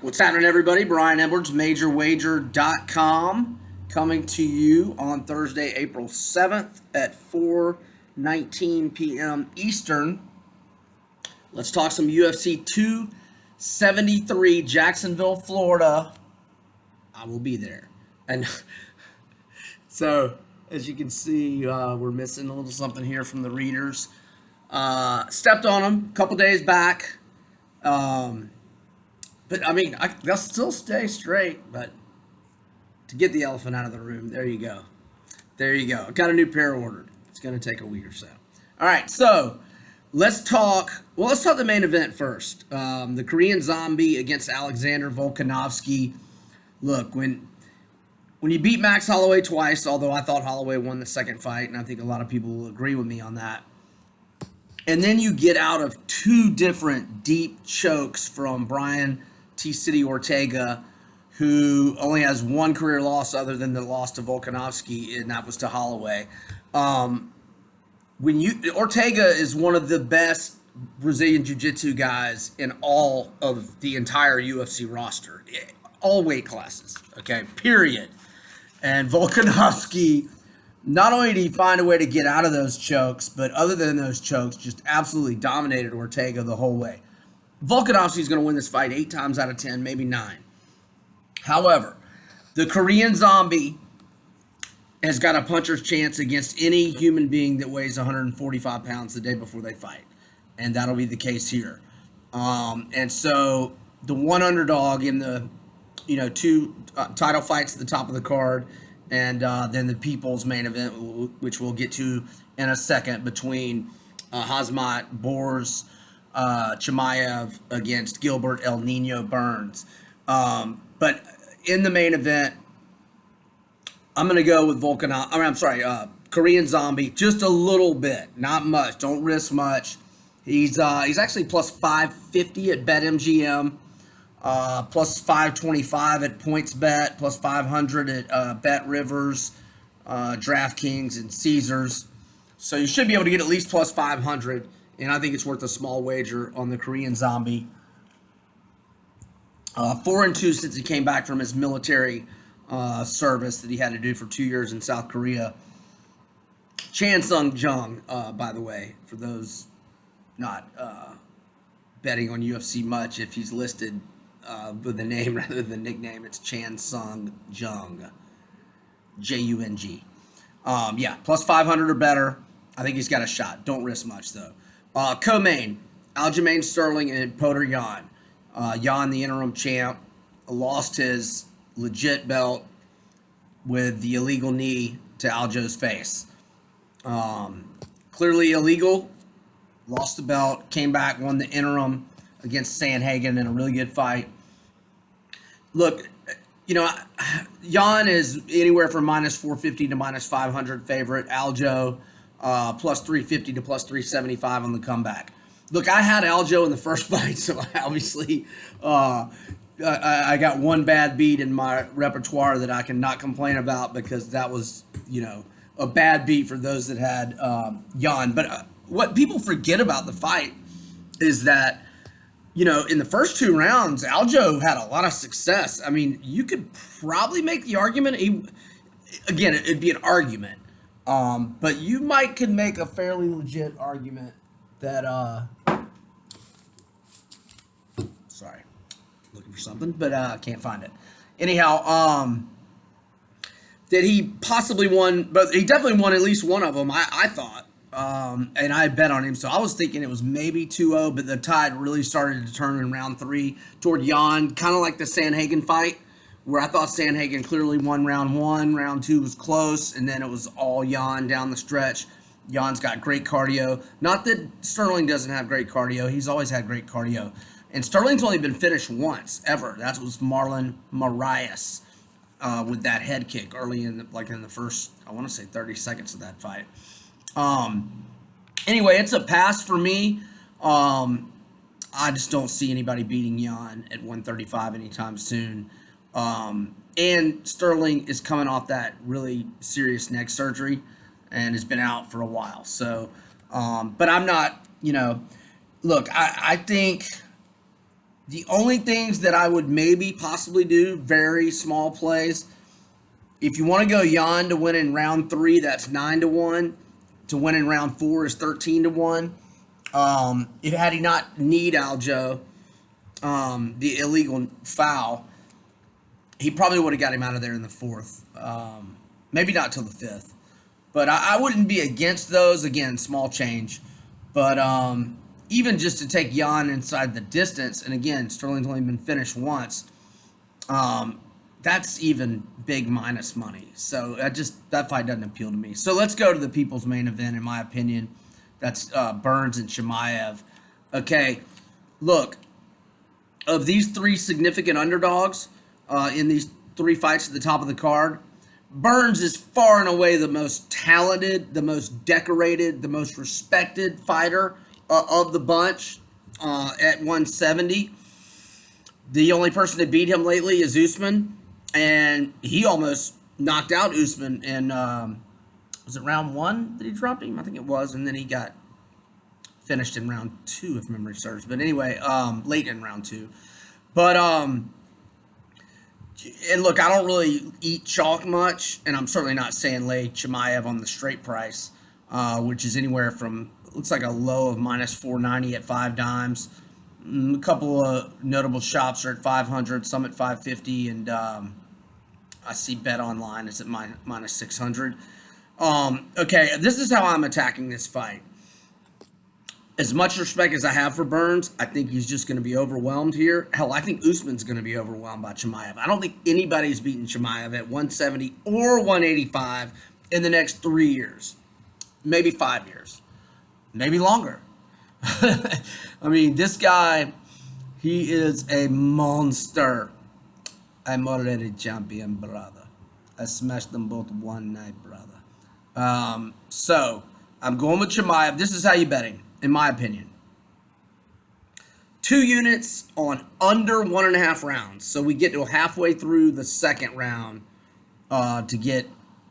What's happening, everybody? Brian Edwards, MajorWager.com, coming to you on Thursday, April 7th at 4:19 p.m. Eastern. Let's talk some UFC 273, Jacksonville, Florida. I will be there. And so, as you can see, we're missing a little something here from the readers. Stepped on them a couple days back. But I mean, they'll still stay straight. But to get the elephant out of the room, there you go. There you go. Got a new pair ordered. It's going to take a week or so. All right, so let's talk. Well, let's talk the main event first. The Korean Zombie against Alexander Volkanovski. Look, when you beat Max Holloway twice, although I thought Holloway won the second fight, and I think a lot of people will agree with me on that. And then you get out of two different deep chokes from Brian T. City Ortega, who only has one career loss other than the loss to Volkanovski, and that was to Holloway. Ortega is one of the best Brazilian Jiu-Jitsu guys in all of the entire UFC roster, all weight classes. Okay, period. And Volkanovski, not only did he find a way to get out of those chokes, but other than those chokes, just absolutely dominated Ortega the whole way. Volkanovski is going to win this fight 8 times out of 10, maybe 9. However, the Korean Zombie has got a puncher's chance against any human being that weighs 145 pounds the day before they fight. And that'll be the case here. And so the one underdog in the, two title fights at the top of the card, and then the People's main event, which we'll get to in a second, between Hazmat Bors Chimaev against Gilbert El Nino Burns. But in the main event, I'm going to go with Korean Zombie, just a little bit, not much. Don't risk much. He's actually plus 550 at BetMGM. Plus 525 at PointsBet, plus 500 at Bet Rivers, DraftKings, and Caesars. So you should be able to get at least plus 500, and I think it's worth a small wager on the Korean Zombie. 4-2 since he came back from his military service that he had to do for 2 years in South Korea. Chan Sung Jung, by the way, for those not betting on UFC much, if he's listed with a name rather than nickname, it's Chan Sung Jung, Jung. Plus 500 or better. I think he's got a shot. Don't risk much, though. Co-main, Aljamain Sterling and Petr Yan. Yan, the interim champ, lost his legit belt with the illegal knee to Aljo's face. Clearly illegal. Lost the belt, came back, won the interim against Sandhagen in a really good fight. Look, Yan is anywhere from minus 450 to minus 500 favorite. Aljo, plus 350 to plus 375 on the comeback. Look, I had Aljo in the first fight, so obviously I got one bad beat in my repertoire that I cannot complain about, because that was, a bad beat for those that had Yan. But what people forget about the fight is that, in the first 2 rounds, Aljo had a lot of success. I mean, you could probably make the argument. It'd be an argument. But you could make a fairly legit argument that, sorry, looking for something, but can't find it. Anyhow, that he possibly won, but he definitely won at least one of them, I thought. And I bet on him, so I was thinking it was maybe 2-0, but the tide really started to turn in round 3 toward Yan, kind of like the Sandhagen fight, where I thought Sandhagen clearly won round 1, round 2 was close, and then it was all Yan down the stretch. Yan's got great cardio. Not that Sterling doesn't have great cardio, he's always had great cardio. And Sterling's only been finished once, ever. That was Marlon Moraes with that head kick early in the first, I want to say 30 seconds of that fight. Anyway, it's a pass for me. I just don't see anybody beating Yan at 135 anytime soon. And Sterling is coming off that really serious neck surgery and has been out for a while. So, but I'm not, look, I think The only things that I would maybe possibly do, very small plays. If you want to go Jan to win in round 3, that's 9-1. To win in round 4 is 13-1. If had he not need Aljo, the illegal foul, he probably would have got him out of there in the 4th. Maybe not till the 5th. But I wouldn't be against those. Again, small change. But even just to take Jan inside the distance, and again, Sterling's only been finished once, that's even big minus money. So that fight doesn't appeal to me. So let's go to the people's main event, in my opinion. That's Burns and Chimaev. Okay, look, of these 3 significant underdogs in these 3 fights at the top of the card, Burns is far and away the most talented, the most decorated, the most respected fighter of the bunch at 170. The only person to beat him lately is Usman, and he almost knocked out Usman in, was it round 1 that he dropped him? I think it was, and then he got finished in round 2, if memory serves. But anyway, late in round 2. But, and look, I don't really eat chalk much, and I'm certainly not saying lay Chimaev on the straight price, which is anywhere from, looks like a low of minus 490 at 5 dimes. A couple of notable shops are at 500, some at 550, and I see Bet Online is at minus 600. Okay, this is how I'm attacking this fight. As much respect as I have for Burns, I think he's just going to be overwhelmed here. Hell, I think Usman's going to be overwhelmed by Chimaev. I don't think anybody's beaten Chimaev at 170 or 185 in the next 3 years. Maybe 5 years. Maybe longer. I mean, this guy, he is a monster. I'm already champion, brother. I smashed them both one night, brother. So, I'm going with Chimaev. This is how you betting, in my opinion. 2 units on under 1.5 rounds. So we get to halfway through the second round to get,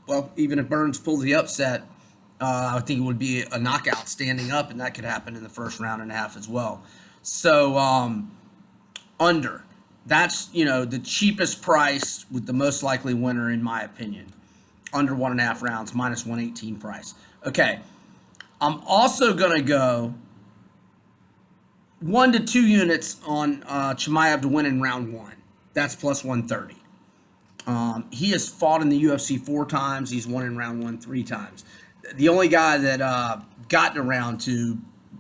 well, even if Burns pulls the upset, I think it would be a knockout standing up, and that could happen in the first round and a half as well. So under. That's, the cheapest price with the most likely winner, in my opinion. Under 1.5 rounds, minus 118 price. Okay. I'm also going to go 1 to 2 units on Chimaev to win in round 1. That's plus 130. He has fought in the UFC 4 times. He's won in round 1 3 times. The only guy that got to round 2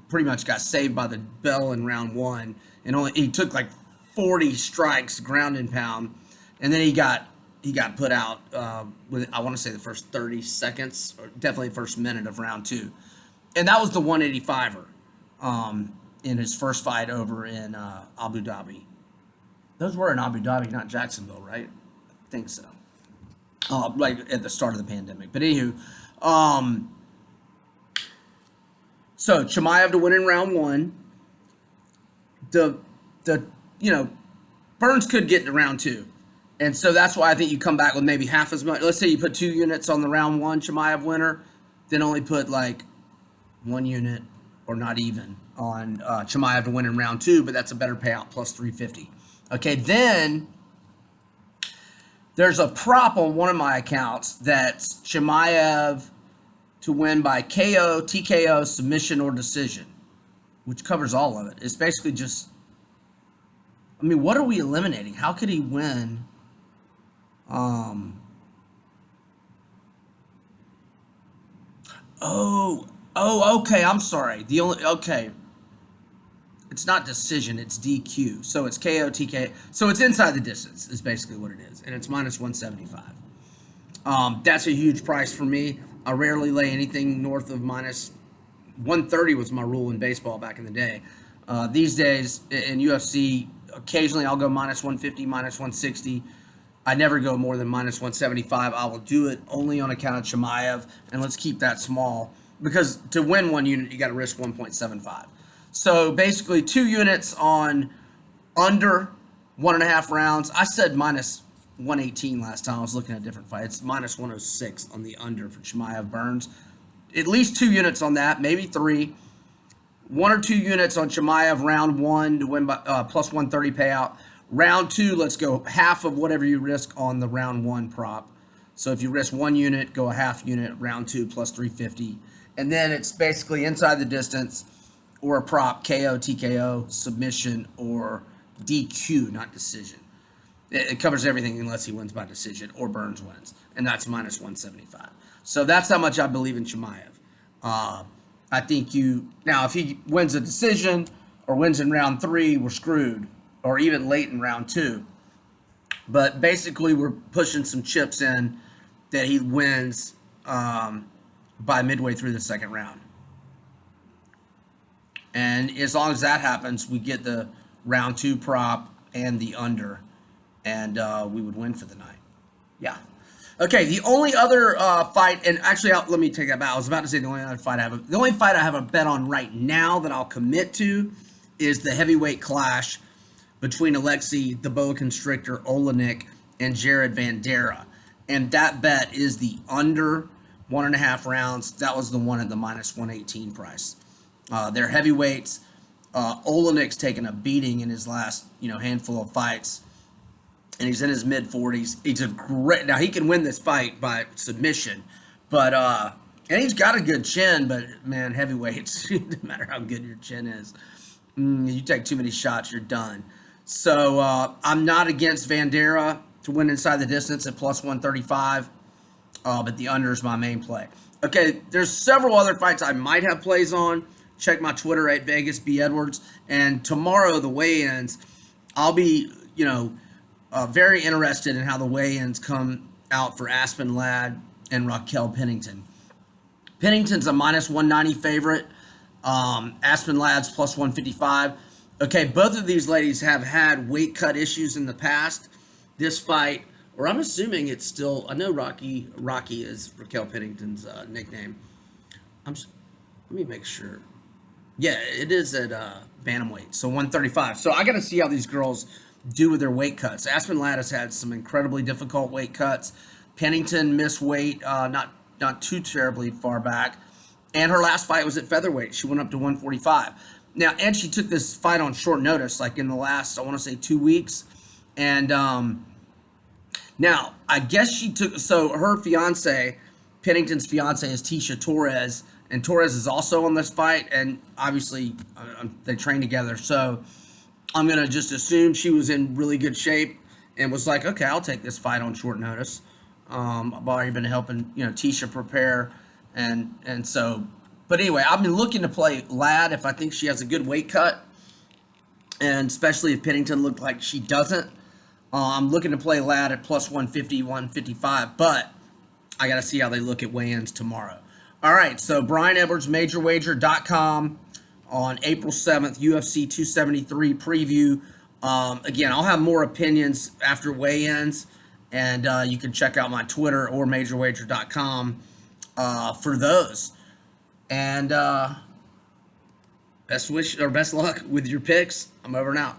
pretty much got saved by the bell in round 1, and he took like 40 strikes, ground and pound, and then he got put out with, I want to say, the first 30 seconds, or definitely the first minute of round 2. And that was the 185er in his first fight over in Abu Dhabi. Those were in Abu Dhabi, not Jacksonville, right? I think so. Like at the start of the pandemic. But anywho, so Chimaev to win in round 1. Burns could get to round 2. And so that's why I think you come back with maybe half as much. Let's say you put 2 units on the round 1 Chimaev winner, then only put like 1 unit or not even on Chimaev to win in round 2, but that's a better payout, plus 350. Okay, then there's a prop on one of my accounts that's Chimaev to win by KO, TKO, submission, or decision, which covers all of it. It's basically just, what are we eliminating? How could he win? Okay, I'm sorry. It's not decision, it's DQ. So it's KO, TKO. So it's inside the distance is basically what it is. And it's minus 175. That's a huge price for me. I rarely lay anything north of minus 130 was my rule in baseball back in the day. These days in UFC, occasionally I'll go minus 150, minus 160. I never go more than minus 175. I will do it only on account of Chimaev, and let's keep that small, because to win 1 unit, you got to risk 1.75. So basically 2 units on under 1.5 rounds. I said minus 118 last time. I was looking at a different fight. It's minus 106 on the under for Chimaev Burns. At least 2 units on that, maybe 3. 1 or 2 units on Chimaev round 1 to win by plus 130 payout. Round 2, let's go half of whatever you risk on the round 1 prop. So if you risk 1 unit, go a half unit. Round 2 plus 350, and then it's basically inside the distance or a prop, KO, TKO, submission, or DQ, not decision. It covers everything unless he wins by decision or Burns wins, and that's minus 175. So that's how much I believe in Chimaev. I think now if he wins a decision or wins in round 3, we're screwed, or even late in round 2. But basically, we're pushing some chips in that he wins by midway through the second round. And as long as that happens, we get the round 2 prop and the under, and we would win for the night. Yeah. Okay, the only other fight, and actually, let me take that back. I was about to say the only other fight I have. The only fight I have a bet on right now that I'll commit to is the heavyweight clash between Alexei the Boa Constrictor Olenek and Jared Vanderaa. And that bet is the under 1.5 rounds. That was the one at the minus 118 price. They're heavyweights. Olenek's taken a beating in his last, handful of fights, and he's in his mid 40s. He's a great. Now he can win this fight by submission, but and he's got a good chin. But man, heavyweights, no matter how good your chin is, you take too many shots, you're done. So I'm not against Vanderaa to win inside the distance at plus 135, but the under is my main play. Okay, there's several other fights I might have plays on. Check my Twitter at Vegas B Edwards, and tomorrow the weigh-ins. I'll be very interested in how the weigh-ins come out for Aspen Ladd and Raquel Pennington. Pennington's a minus 190 favorite. Aspen Ladd's plus 155. Okay, both of these ladies have had weight cut issues in the past. This fight, or I'm assuming it's still, I know Rocky is Raquel Pennington's nickname. Let me make sure. Yeah, it is at bantamweight, so 135. So I got to see how these girls do with their weight cuts. Aspen Ladd has had some incredibly difficult weight cuts. Pennington missed weight not too terribly far back, and her last fight was at featherweight. She went up to 145. Now, and she took this fight on short notice, like in the last, I want to say 2 weeks. And now, I guess she took, so her fiance, Pennington's fiance, is Tisha Torres, and Torres is also on this fight, and obviously they train together. So I'm going to just assume she was in really good shape and was like, okay, I'll take this fight on short notice. I've already been helping, Tisha prepare. And so, but anyway, I've been looking to play Ladd if I think she has a good weight cut, and especially if Pennington looked like she doesn't. I'm looking to play Ladd at plus 150, 155, but I got to see how they look at weigh-ins tomorrow. All right, so Brian Edwards, MajorWager.com on April 7th, UFC 273 preview. Again, I'll have more opinions after weigh-ins, and you can check out my Twitter or MajorWager.com for those. And best luck with your picks. I'm over and out.